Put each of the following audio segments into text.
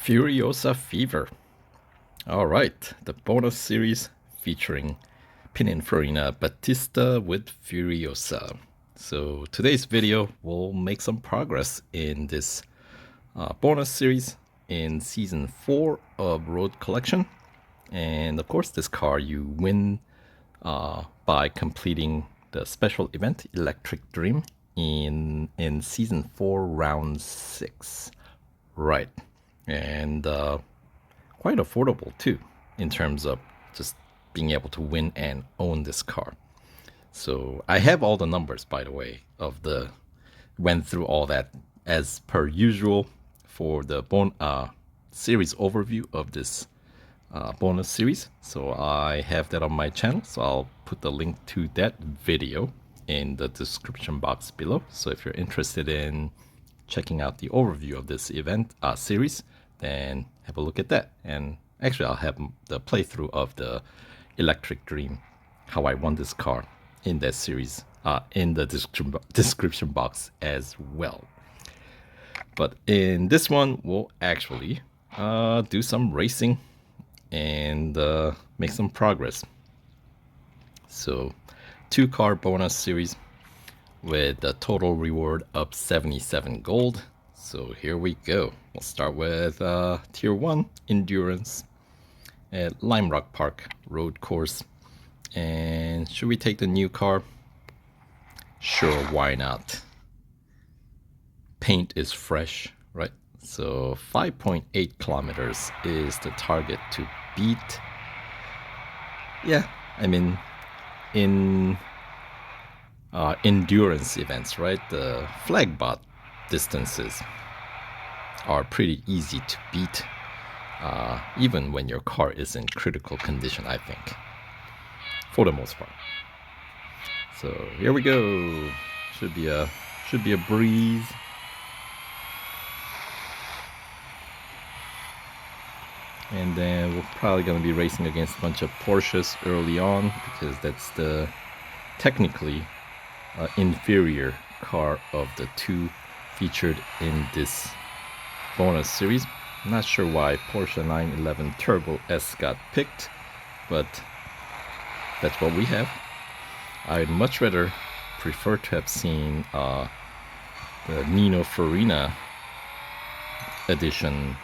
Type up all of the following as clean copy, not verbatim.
Furiosa Fever. Alright, the bonus series featuring Pininfarina Battista with Furiosa. So today's video will make some progress in this bonus series in season 4 of Road Collection. And of course this car you win by completing the special event Electric Dream in season 4 round 6. Right. And quite affordable too in terms of just being able to win and own this car. So I have all the numbers, by the way, went through all that as per usual for the series overview of this bonus series. So I have that on my channel, so I'll put the link to that video in the description box below. So if you're interested in checking out the overview of this event series, then have a look at that. And actually I'll have the playthrough of the Electric Dream, how I won this car in that series in the description box as well. But in this one we'll actually do some racing and make some progress. So 2-car bonus series with a total reward of 77 gold. So here we go. We'll start with Tier 1 Endurance at Lime Rock Park Road Course. And should we take the new car? Sure, why not? Paint is fresh, right? So 5.8 kilometers is the target to beat. Yeah, I mean, in endurance events, right? The flag bot distances are pretty easy to beat, even when your car is in critical condition, I think, for the most part. So here we go. Should be a breeze. And then we're probably going to be racing against a bunch of Porsches early on, because that's the technically inferior car of the two featured in this bonus series. I'm not sure why Porsche 911 Turbo S got picked, but that's what we have. I'd much rather prefer to have seen the Pininfarina edition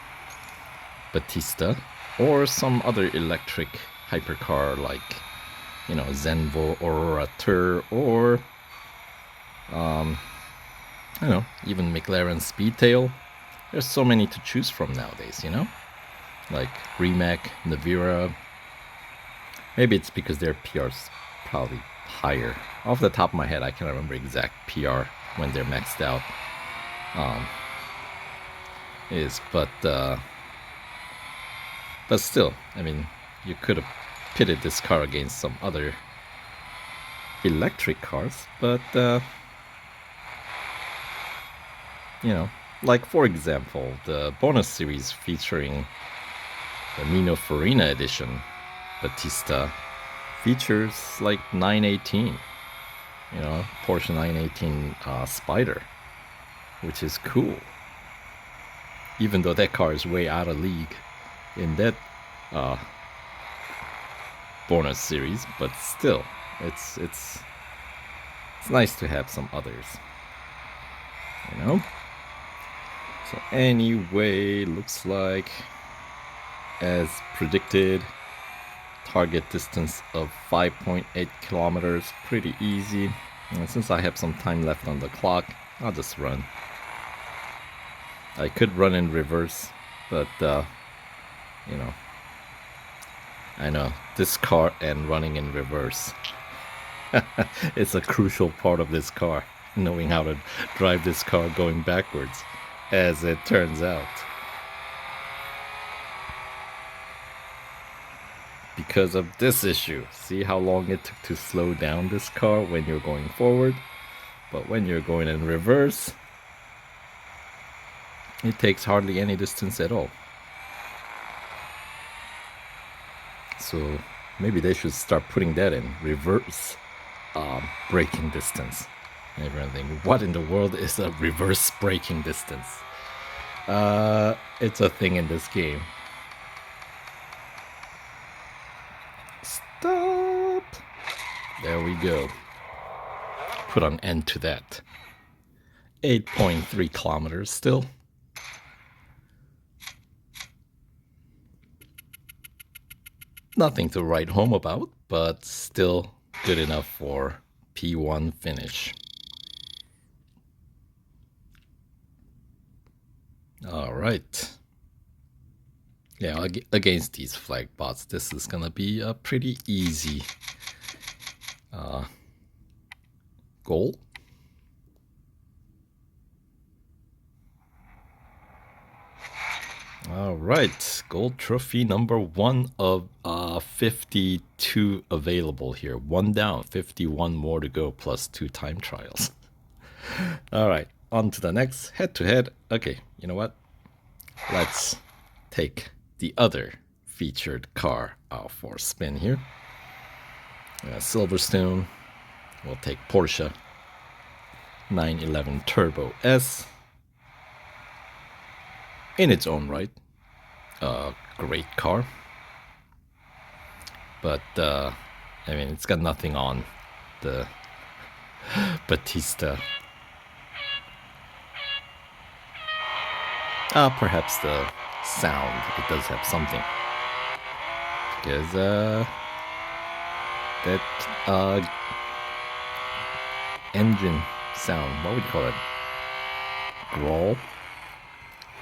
Battista, or some other electric hypercar like, you know, Zenvo Aurora Tour, or I don't know, even McLaren Speedtail. There's so many to choose from nowadays, you know, like Rimac, Navira. Maybe it's because their PR's probably higher. Off the top of my head, I can't remember exact PR when they're maxed out but still, I mean, you could have pitted this car against some other electric cars, but you know, like for example, the bonus series featuring the Pininfarina edition Battista features like 918, you know, Porsche 918 Spider, which is cool. Even though that car is way out of league in that bonus series, but still, it's nice to have some others, you know. So anyway, looks like, as predicted, target distance of 5.8 kilometers, pretty easy. And since I have some time left on the clock, I'll just run. I could run in reverse, but you know, I know this car and running in reverse it's a crucial part of this car, knowing how to drive this car going backwards, as it turns out. Because of this issue, see how long it took to slow down this car when you're going forward, but when you're going in reverse, it takes hardly any distance at all. So maybe they should start putting that in reverse braking distance. And everyone thinking, what in the world is a reverse braking distance? It's a thing in this game. Stop! There we go. Put an end to that. 8.3 kilometers still. Nothing to write home about, but still good enough for P1 finish. All right. Yeah, against these flag bots, this is gonna be a pretty easy goal. All right, gold trophy number 1 of 52 available here. 1 down, 51 more to go, plus 2 time trials. All right, on to the next head-to-head. Okay, you know what? Let's take the other featured car out for a spin here. Silverstone. We'll take Porsche 911 Turbo S. In its own right, a great car. But, I mean, it's got nothing on the Battista. Perhaps the sound, it does have something. Because, that, engine sound, what would you call it? Growl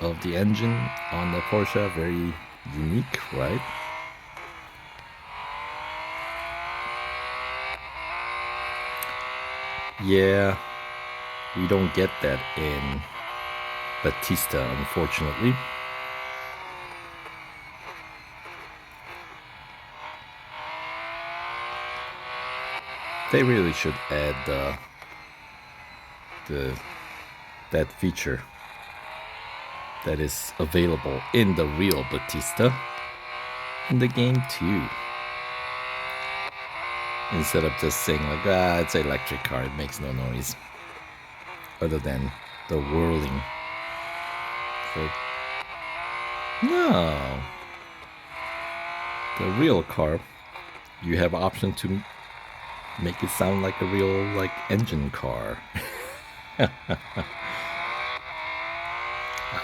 of the engine on the Porsche, very unique, right? Yeah, we don't get that in Battista, unfortunately. They really should add that feature that is available in the real Battista in the game too. Instead of just saying like, it's an electric car, it makes no noise. Other than the whirling. So, no. The real car, you have option to make it sound like a real like engine car.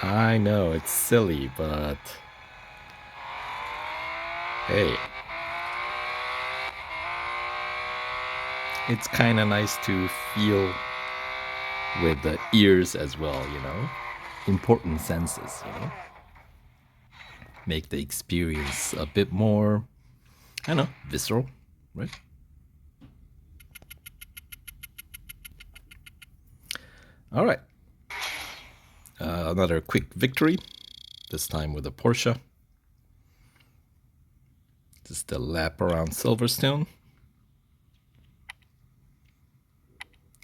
I know, it's silly, but hey, it's kind of nice to feel with the ears as well, you know? Important senses, you know? Make the experience a bit more, I don't know, visceral, right? All right. Another quick victory, this time with a Porsche. Just a lap around Silverstone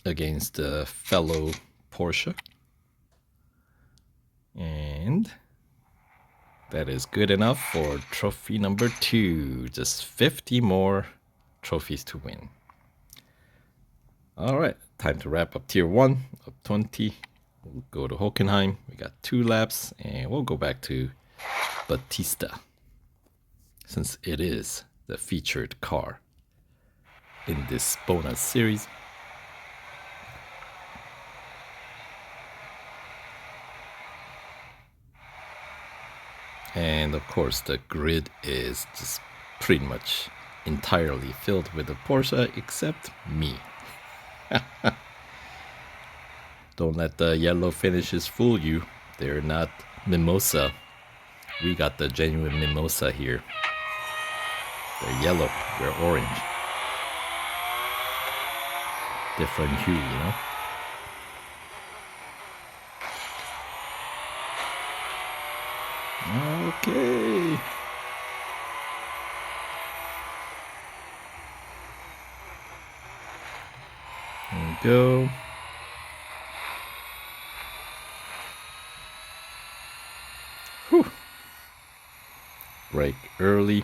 against a fellow Porsche. And that is good enough for trophy number 2. Just 50 more trophies to win. All right, time to wrap up tier 1 of 20. We'll go to Hockenheim. We got 2 laps, and we'll go back to Battista, since it is the featured car in this bonus series. And of course, the grid is just pretty much entirely filled with the Porsche, except me. Don't let the yellow finishes fool you. They're not mimosa. We got the genuine mimosa here. They're yellow, we're orange. Different hue, you know? Okay. There we go. Whew. Brake early.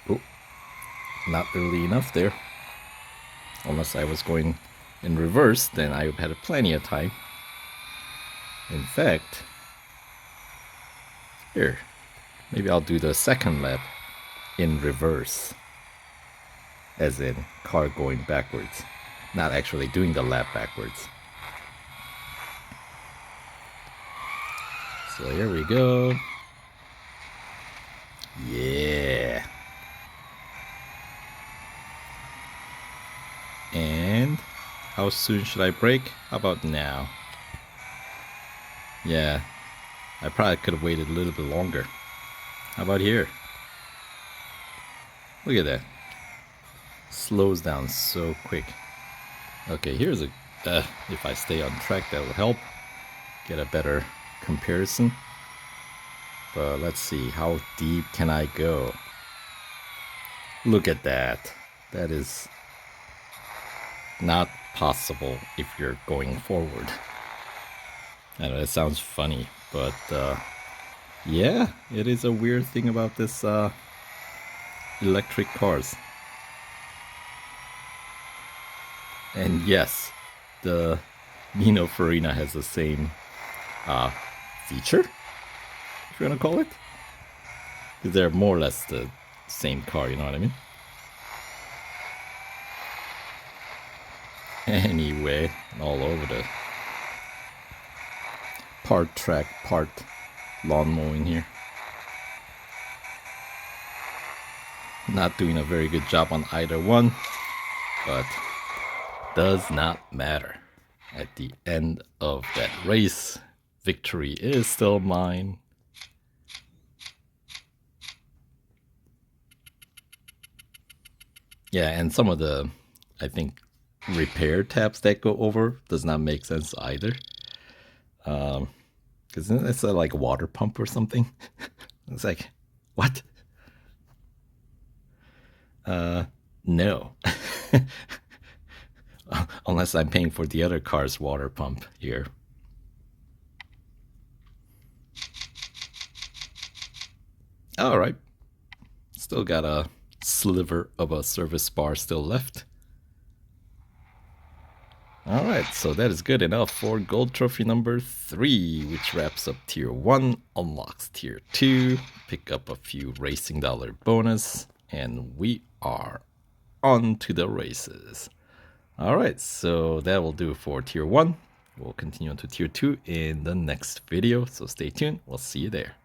Oh, not early enough there. Unless I was going in reverse, then I had plenty of time. In fact, here, maybe I'll do the second lap in reverse. As in, car going backwards. Not actually doing the lap backwards. So here we go. Yeah. And how soon should I brake? How about now? Yeah, I probably could have waited a little bit longer. How about here? Look at that. Slows down so quick. Okay, here's a... if I stay on track, that will help. Get a better comparison. But let's see, how deep can I go? Look at that. That is not possible if you're going forward. I know it sounds funny, but yeah, it is a weird thing about this electric cars. And yes, the Pininfarina has the same feature, if you want to call it. Because they're more or less the same car, you know what I mean? Anyway, all over the part track, part lawn mowing here. Not doing a very good job on either one, but does not matter. At the end of that race, victory is still mine. Yeah, and some of the, I think, repair tabs that go over does not make sense either. Because it's like a water pump or something. It's like, what? No. Unless I'm paying for the other car's water pump here. Alright. Still got a sliver of a service bar still left. Alright, so that is good enough for gold trophy number 3, which wraps up tier 1, unlocks tier 2, pick up a few racing dollar bonus, and we are on to the races. Alright, so that will do for tier 1. We'll continue on to tier 2 in the next video, so stay tuned. We'll see you there.